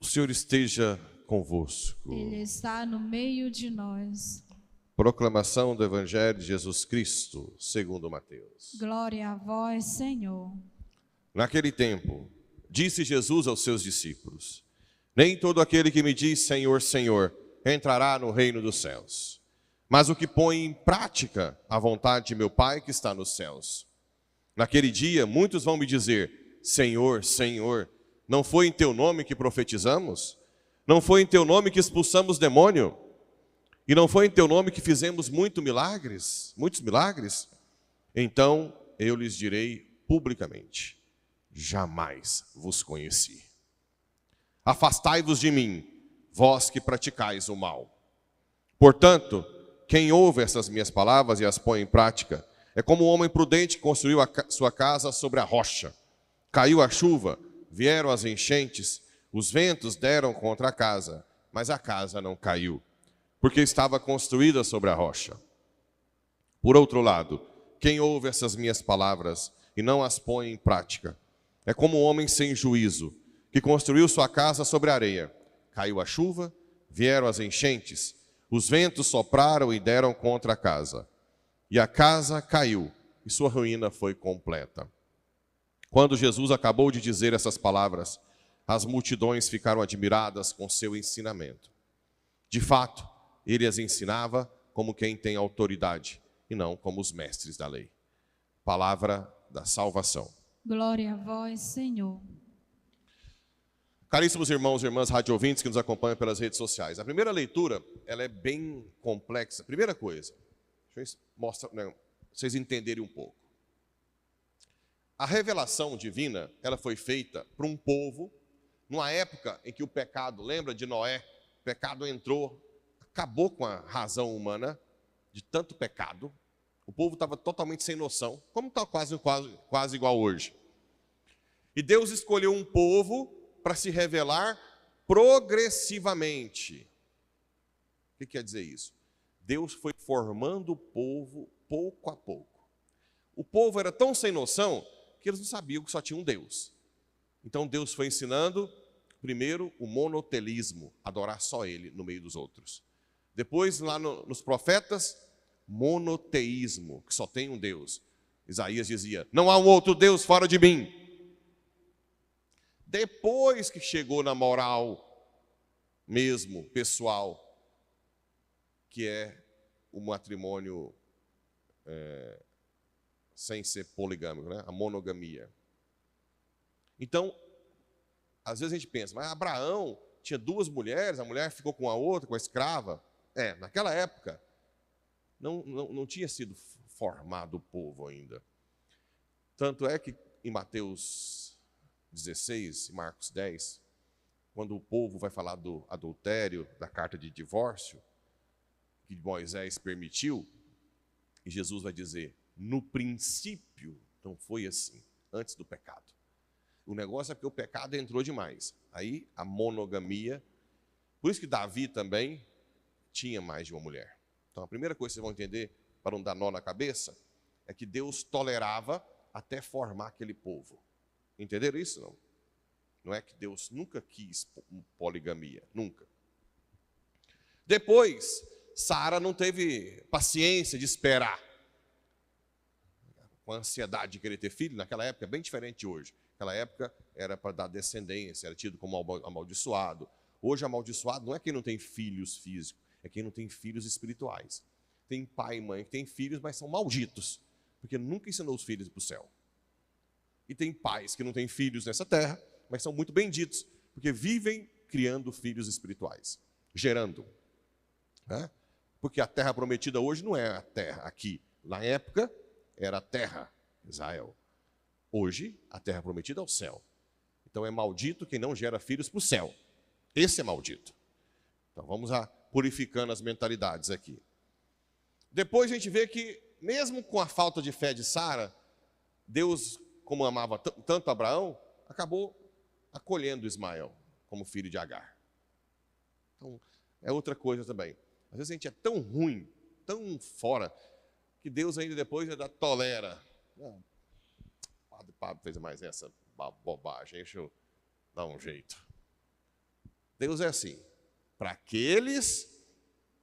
O Senhor esteja convosco. Ele está no meio de nós. Proclamação do Evangelho de Jesus Cristo, segundo Mateus. Glória a vós, Senhor. Naquele tempo, disse Jesus aos seus discípulos: Nem todo aquele que me diz Senhor, Senhor, entrará no reino dos céus, mas o que põe em prática a vontade de meu Pai que está nos céus. Naquele dia, muitos vão me dizer: Senhor, Senhor, não foi em teu nome que profetizamos? Não foi em teu nome que expulsamos demônio? E não foi em teu nome que fizemos muitos milagres? Então eu lhes direi publicamente: jamais vos conheci. Afastai-vos de mim, vós que praticais o mal. Portanto, quem ouve essas minhas palavras e as põe em prática, é como um homem prudente que construiu sua casa sobre a rocha. Caiu a chuva, vieram as enchentes, os ventos deram contra a casa, mas a casa não caiu, porque estava construída sobre a rocha. Por outro lado, quem ouve essas minhas palavras e não as põe em prática, é como um homem sem juízo, que construiu sua casa sobre a areia. Caiu a chuva, vieram as enchentes, os ventos sopraram e deram contra a casa. E a casa caiu, e sua ruína foi completa. Quando Jesus acabou de dizer essas palavras, as multidões ficaram admiradas com seu ensinamento. De fato, ele as ensinava como quem tem autoridade, e não como os mestres da lei. Palavra da salvação. Glória a vós, Senhor. Caríssimos irmãos e irmãs radiovintes que nos acompanham pelas redes sociais. A primeira leitura, ela é bem complexa. Primeira coisa, deixa eu mostrar, vocês entenderem um pouco. A revelação divina, ela foi feita para um povo, numa época em que o pecado, lembra de Noé? O pecado entrou, acabou com a razão humana, de tanto pecado. O povo estava totalmente sem noção, como está quase igual hoje. E Deus escolheu um povo para se revelar progressivamente. O que quer dizer isso? Deus foi formando o povo pouco a pouco. O povo era tão sem noção que eles não sabiam que só tinha um Deus. Então Deus foi ensinando, primeiro, o monoteísmo, adorar só Ele no meio dos outros. Depois, lá nos profetas, monoteísmo, que só tem um Deus. Isaías dizia: não há um outro Deus fora de mim. Depois que chegou na moral mesmo, pessoal, que é o matrimônio sem ser poligâmico, né? A monogamia. Então, às vezes a gente pensa, mas Abraão tinha duas mulheres, a mulher ficou com a outra, com a escrava. Naquela época, não tinha sido formado o povo ainda. Tanto é que em Mateus 16 e Marcos 10, quando o povo vai falar do adultério, da carta de divórcio, que Moisés permitiu, e Jesus vai dizer: no princípio não foi assim, antes do pecado. O negócio é porque o pecado entrou demais. Aí a monogamia, por isso que Davi também tinha mais de uma mulher. Então a primeira coisa que vocês vão entender, para não dar nó na cabeça, é que Deus tolerava até formar aquele povo. Entenderam isso? Não? Não é que Deus nunca quis poligamia, nunca. Depois, Sara não teve paciência de esperar, com a ansiedade de querer ter filho. Naquela época é bem diferente de hoje. Naquela época era para dar descendência, era tido como amaldiçoado. Hoje amaldiçoado não é quem não tem filhos físicos, é quem não tem filhos espirituais. Tem pai e mãe que tem filhos, mas são malditos, porque nunca ensinou os filhos para o céu. E tem pais que não têm filhos nessa terra, mas são muito benditos, porque vivem criando filhos espirituais, gerando. Né? Porque a terra prometida hoje não é a terra aqui. Na época, era a terra, Israel. Hoje, a terra prometida é o céu. Então é maldito quem não gera filhos para o céu. Esse é maldito. Então vamos purificando as mentalidades aqui. Depois a gente vê que, mesmo com a falta de fé de Sara, Deus, como amava tanto Abraão, acabou acolhendo Ismael como filho de Agar. Então, é outra coisa também. Às vezes a gente é tão ruim, tão fora, que Deus ainda depois ainda tolera. Não, o padre fez mais essa bobagem, deixa eu dar um jeito. Deus é assim, para aqueles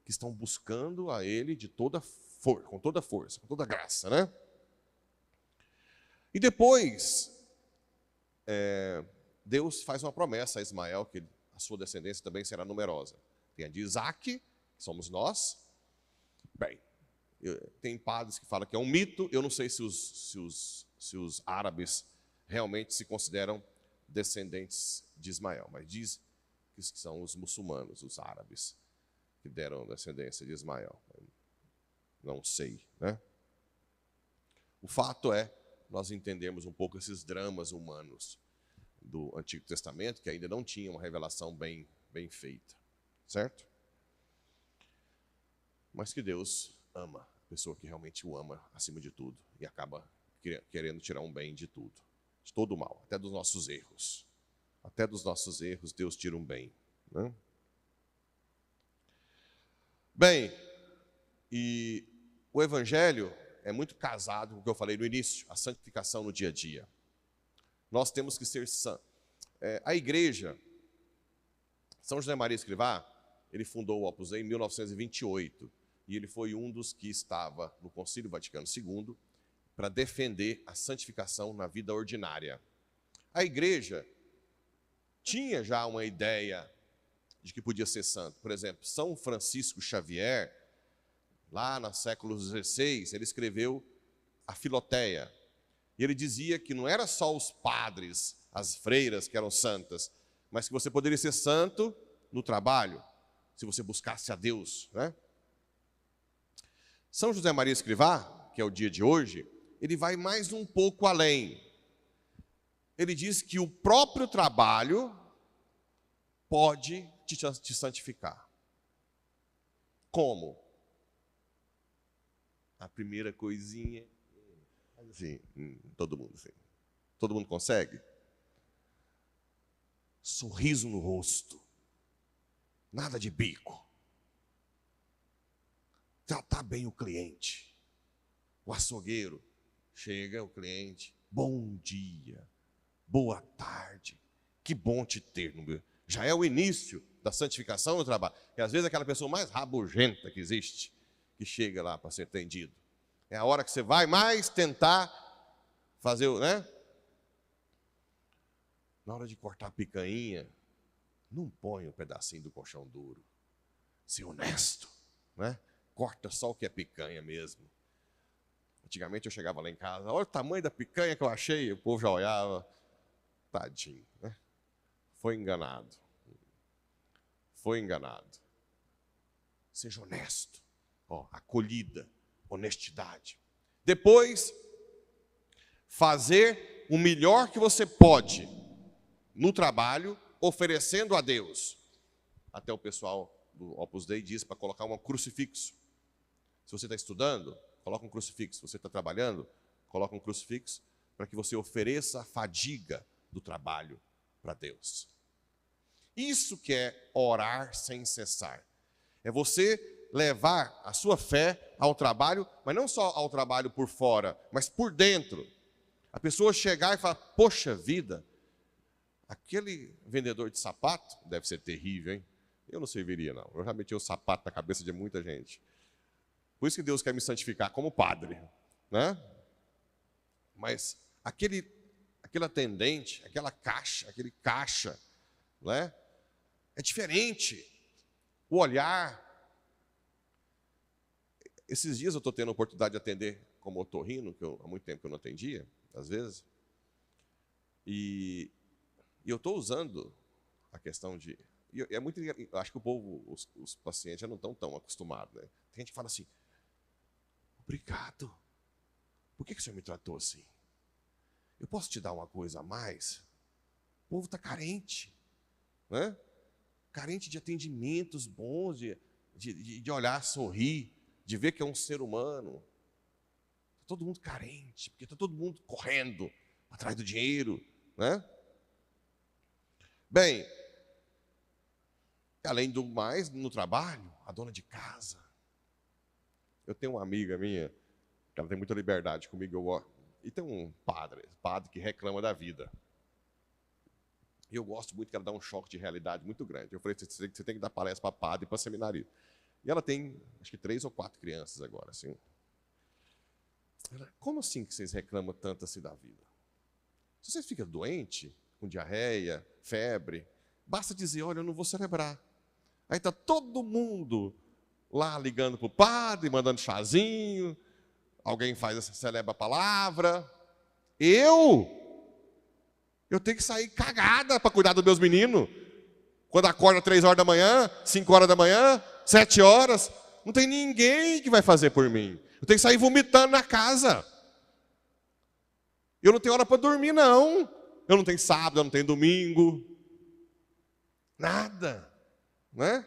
que estão buscando a Ele de toda com toda força, com toda graça, né? E depois, Deus faz uma promessa a Ismael, que a sua descendência também será numerosa. Tem a de Isaac, que somos nós. Bem, tem padres que falam que é um mito, eu não sei se os árabes realmente se consideram descendentes de Ismael, mas diz que são os muçulmanos, os árabes, que deram descendência de Ismael. Não sei, né? O fato é, nós entendemos um pouco esses dramas humanos do Antigo Testamento, que ainda não tinha uma revelação bem feita, certo? Mas que Deus ama a pessoa que realmente o ama acima de tudo e acaba querendo tirar um bem de tudo, de todo o mal, até dos nossos erros. Até dos nossos erros Deus tira um bem, né? Bem, e o Evangelho é muito casado com o que eu falei no início, a santificação no dia a dia. Nós temos que ser santos. A igreja, São José Maria Escrivá, ele fundou o Opus Dei em 1928, e ele foi um dos que estava no Concílio Vaticano II para defender a santificação na vida ordinária. A igreja tinha já uma ideia de que podia ser santo. Por exemplo, São Francisco Xavier, lá no século XVI, ele escreveu a Filoteia. E ele dizia que não era só os padres, as freiras que eram santas, mas que você poderia ser santo no trabalho, se você buscasse a Deus, né? São José Maria Escrivá, que é o dia de hoje, ele vai mais um pouco além. Ele diz que o próprio trabalho pode te santificar. Como? A primeira coisinha, assim, todo mundo assim. Todo mundo consegue? Sorriso no rosto. Nada de bico. Tratar bem o cliente. O açougueiro. Chega o cliente. Bom dia. Boa tarde. Que bom te ter no meu. Já é o início da santificação no trabalho. E às vezes aquela pessoa mais rabugenta que existe, que chega lá para ser atendido. É a hora que você vai mais tentar fazer, né? Na hora de cortar a picanha, não põe um pedacinho do colchão duro. Ser honesto, né? Corta só o que é picanha mesmo. Antigamente eu chegava lá em casa, olha o tamanho da picanha que eu achei, o povo já olhava, tadinho, né? Foi enganado. Foi enganado. Seja honesto. Acolhida, honestidade. Depois, fazer o melhor que você pode no trabalho, oferecendo a Deus. Até o pessoal do Opus Dei diz para colocar um crucifixo. Se você está estudando, coloca um crucifixo. Se você está trabalhando, coloca um crucifixo para que você ofereça a fadiga do trabalho para Deus. Isso que é orar sem cessar. É você levar a sua fé ao trabalho, mas não só ao trabalho por fora, mas por dentro. A pessoa chegar e falar, poxa vida, aquele vendedor de sapato deve ser terrível, hein? Eu não serviria, não. Eu já meti o sapato na cabeça de muita gente. Por isso que Deus quer me santificar como padre, né? Mas aquele atendente, aquele caixa, né? É diferente. O olhar. Esses dias eu estou tendo a oportunidade de atender como otorrino, que há muito tempo que eu não atendia, às vezes. E eu estou usando a questão de... É muito, eu acho que o povo, os pacientes já não estão tão acostumados, né? Tem gente que fala assim, obrigado. Por que o senhor me tratou assim? Eu posso te dar uma coisa a mais? O povo está carente, né? Carente de atendimentos bons, de olhar, sorrir, de ver que é um ser humano. Está todo mundo carente, porque está todo mundo correndo atrás do dinheiro, né? Bem, além do mais, no trabalho, a dona de casa. Eu tenho uma amiga minha, que ela tem muita liberdade comigo, e tem um padre que reclama da vida. E eu gosto muito que ela dá um choque de realidade muito grande. Eu falei, você tem que dar palestra para padre e para seminarista. E ela tem, acho que 3 ou 4 crianças agora, assim. Como assim que vocês reclamam tanto assim da vida? Se você fica doente, com diarreia, febre, basta dizer, olha, eu não vou celebrar. Aí está todo mundo lá ligando para o padre, mandando chazinho, alguém celebra a palavra. Eu tenho que sair cagada para cuidar dos meus meninos. Quando acorda 3 horas da manhã, 5 horas da manhã, 7 horas, não tem ninguém que vai fazer por mim. Eu tenho que sair vomitando na casa. Eu não tenho hora para dormir, não. Eu não tenho sábado, eu não tenho domingo. Nada. Né?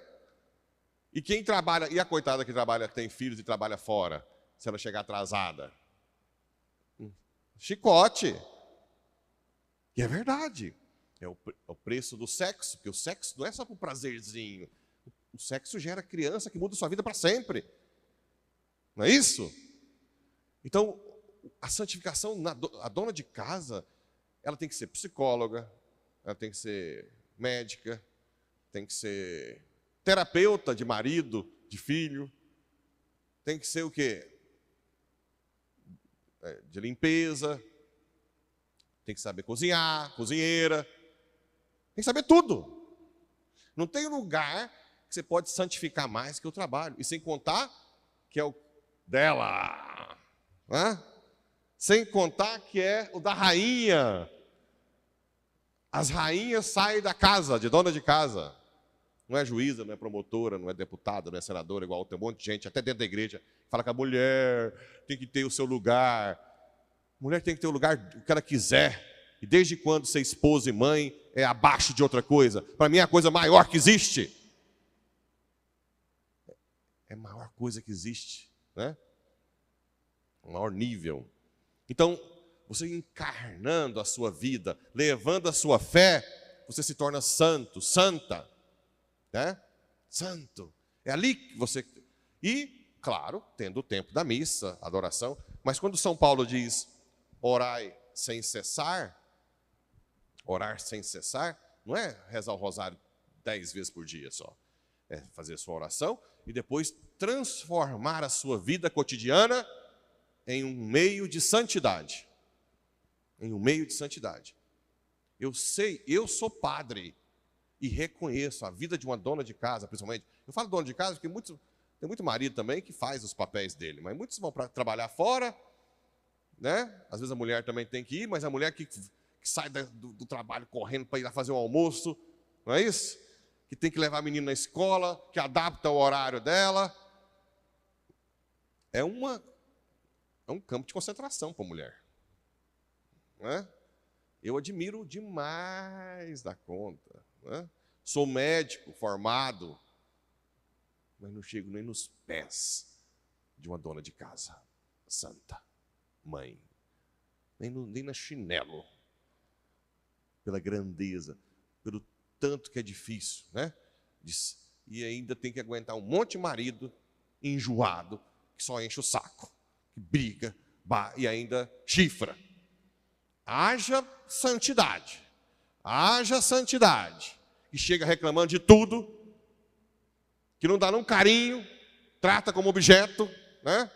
E quem trabalha, e a coitada que trabalha, que tem filhos e trabalha fora, se ela chegar atrasada? Chicote. E é verdade. É o preço do sexo, porque o sexo não é só para o prazerzinho. O sexo gera criança que muda sua vida para sempre. Não é isso? Então, a santificação, a dona de casa, ela tem que ser psicóloga, ela tem que ser médica, tem que ser terapeuta de marido, de filho, tem que ser o quê? De limpeza, tem que saber cozinhar, cozinheira, tem que saber tudo. Não tem lugar que você pode santificar mais que o trabalho, e sem contar que é o dela, né? Sem contar que é o da rainha. As rainhas saem da casa, de dona de casa. Não é juíza, não é promotora, não é deputada, não é senadora, igual tem um monte de gente, até dentro da igreja, que fala que a mulher tem que ter o seu lugar. A mulher tem que ter o lugar que ela quiser. E desde quando ser esposa e mãe é abaixo de outra coisa? Para mim é a coisa maior que existe. É a maior coisa que existe, né? O maior nível. Então, você encarnando a sua vida, levando a sua fé, você se torna santo, santa, né? Santo. É ali que você... E, claro, tendo o tempo da missa, adoração, mas quando São Paulo diz, orai sem cessar, orar sem cessar, não é rezar o rosário 10 vezes por dia só. É fazer a sua oração e depois transformar a sua vida cotidiana em um meio de santidade. Em um meio de santidade. Eu sei, eu sou padre e reconheço a vida de uma dona de casa, principalmente. Eu falo dona de casa porque tem muito marido também que faz os papéis dele, mas muitos vão para trabalhar fora, né? Às vezes a mulher também tem que ir, mas a mulher que sai do trabalho correndo para ir lá fazer o almoço, não é isso? Que tem que levar a menina na escola, que adapta o horário dela. É um campo de concentração para a mulher. Não é? Eu admiro demais da conta. Não é? Sou médico formado, mas não chego nem nos pés de uma dona de casa santa, mãe. Nem na chinelo. Pela grandeza, pelo tanto que é difícil, né? E ainda tem que aguentar um monte de marido enjoado, que só enche o saco, que briga, e ainda chifra. Haja santidade, e chega reclamando de tudo, que não dá nem um carinho, trata como objeto, né?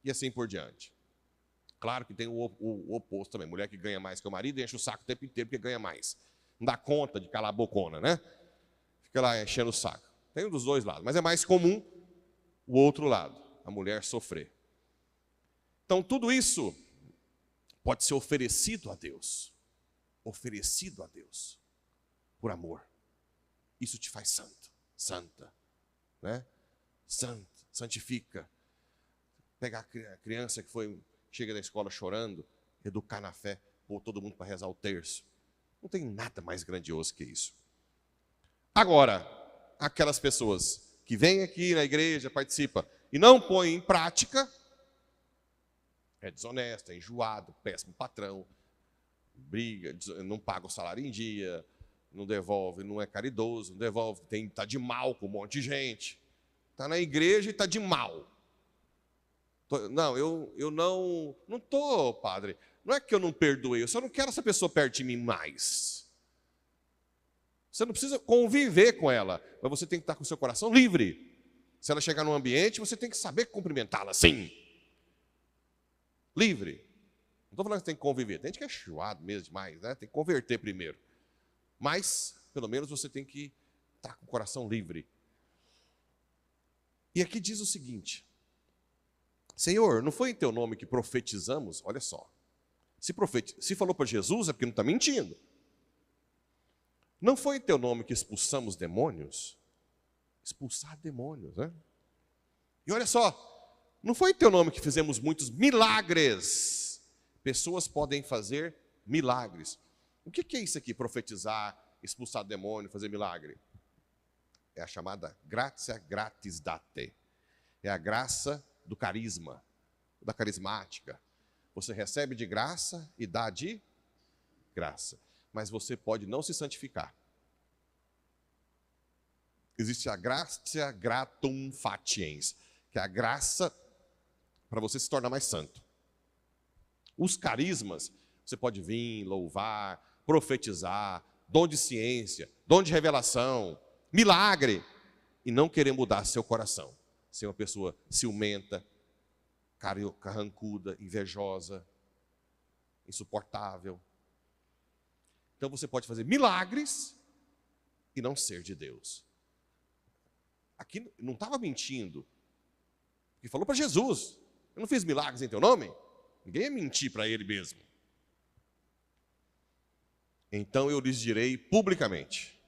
E assim por diante. Claro que tem o oposto também, mulher que ganha mais que o marido, enche o saco o tempo inteiro porque ganha mais. Não dá conta de calar a bocona, né? Fica lá enchendo o saco. Tem um dos dois lados, mas é mais comum o outro lado, a mulher sofrer. Então, tudo isso pode ser oferecido a Deus. Oferecido a Deus. Por amor. Isso te faz santo, santa. Né? Santo, santifica. Pegar a criança que chega da escola chorando, educar na fé, pôr todo mundo para rezar o terço. Não tem nada mais grandioso que isso. Agora, aquelas pessoas que vêm aqui na igreja, participam, e não põem em prática, é desonesto, é enjoado, péssimo patrão, briga, não paga o salário em dia, não devolve, não é caridoso, não devolve, está de mal com um monte de gente. Está na igreja e está de mal. Não, eu não estou, padre. Não é que eu não perdoei, eu só não quero essa pessoa perto de mim mais. Você não precisa conviver com ela, mas você tem que estar com o seu coração livre. Se ela chegar num ambiente, você tem que saber cumprimentá-la assim. Livre. Não estou falando que você tem que conviver. Tem gente que é chuado mesmo demais, né? Tem que converter primeiro. Mas, pelo menos, você tem que estar com o coração livre. E aqui diz o seguinte: Senhor, não foi em teu nome que profetizamos? Olha só. Se falou para Jesus, é porque não está mentindo. Não foi em teu nome que expulsamos demônios? Expulsar demônios, né? E olha só, não foi em teu nome que fizemos muitos milagres. Pessoas podem fazer milagres. O que é isso aqui? Profetizar, expulsar demônio, fazer milagre? É a chamada gratia gratis date. É a graça do carisma, da carismática. Você recebe de graça e dá de graça. Mas você pode não se santificar. Existe a gratia gratum fatiens, que é a graça para você se tornar mais santo. Os carismas, você pode vir, louvar, profetizar, dom de ciência, dom de revelação, milagre, e não querer mudar seu coração. Ser uma pessoa ciumenta, carrancuda, invejosa, insuportável. Então você pode fazer milagres e não ser de Deus. Aqui não estava mentindo, porque falou para Jesus: eu não fiz milagres em teu nome? Ninguém ia mentir para ele mesmo. Então eu lhes direi publicamente: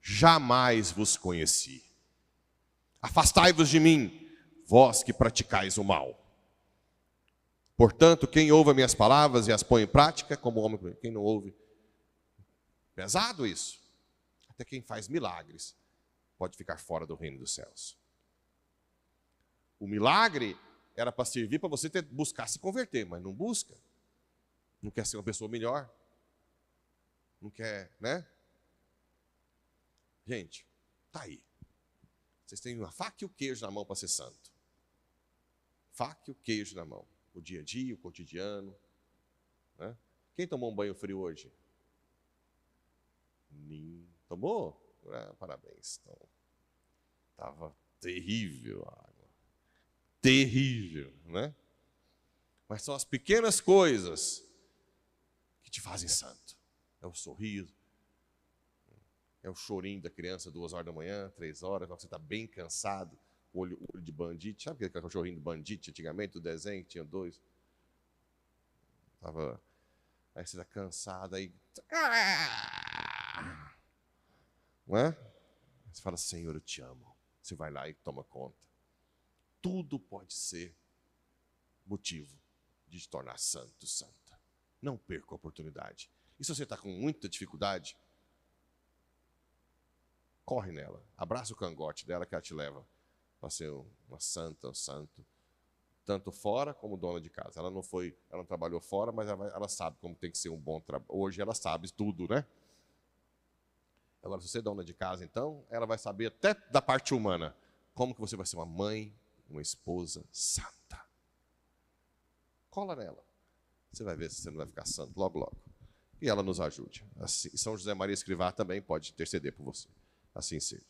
jamais vos conheci. Afastai-vos de mim, vós que praticais o mal. Portanto, quem ouve as minhas palavras e as põe em prática, como homem, quem não ouve. Pesado isso. Até quem faz milagres pode ficar fora do reino dos céus. O milagre era para servir para você buscar se converter, mas não busca. Não quer ser uma pessoa melhor. Não quer, né? Gente, tá aí. Vocês têm uma faca e o queijo na mão para ser santo. Faca e o queijo na mão. O dia a dia, o cotidiano. Né? Quem tomou um banho frio hoje? Tomou? Ah, parabéns. Então, estava terrível a água. Terrível, né? Mas são as pequenas coisas que te fazem santo. É o sorriso, é o chorinho da criança 2 horas da manhã, 3 horas, você está bem cansado, olho de bandite. Sabe aquele cachorrinho de bandite antigamente, do desenho, que tinha 2? Aí você está cansado, aí... Não é? Você fala: Senhor, eu te amo. Você vai lá e toma conta. Tudo pode ser motivo de te tornar santo, santa. Não perca a oportunidade. E se você está com muita dificuldade, corre nela. Abraça o cangote dela que ela te leva para ser uma santa, um santo. Tanto fora como dona de casa. Ela não trabalhou fora, mas ela sabe como tem que ser um bom trabalho. Hoje ela sabe tudo, né? Agora, se você é dona de casa, então, ela vai saber até da parte humana. Como que você vai ser uma mãe, uma esposa santa. Cola nela. Você vai ver se você não vai ficar santo logo, logo. E ela nos ajude. Assim, São José Maria Escrivá também pode interceder por você. Assim seja.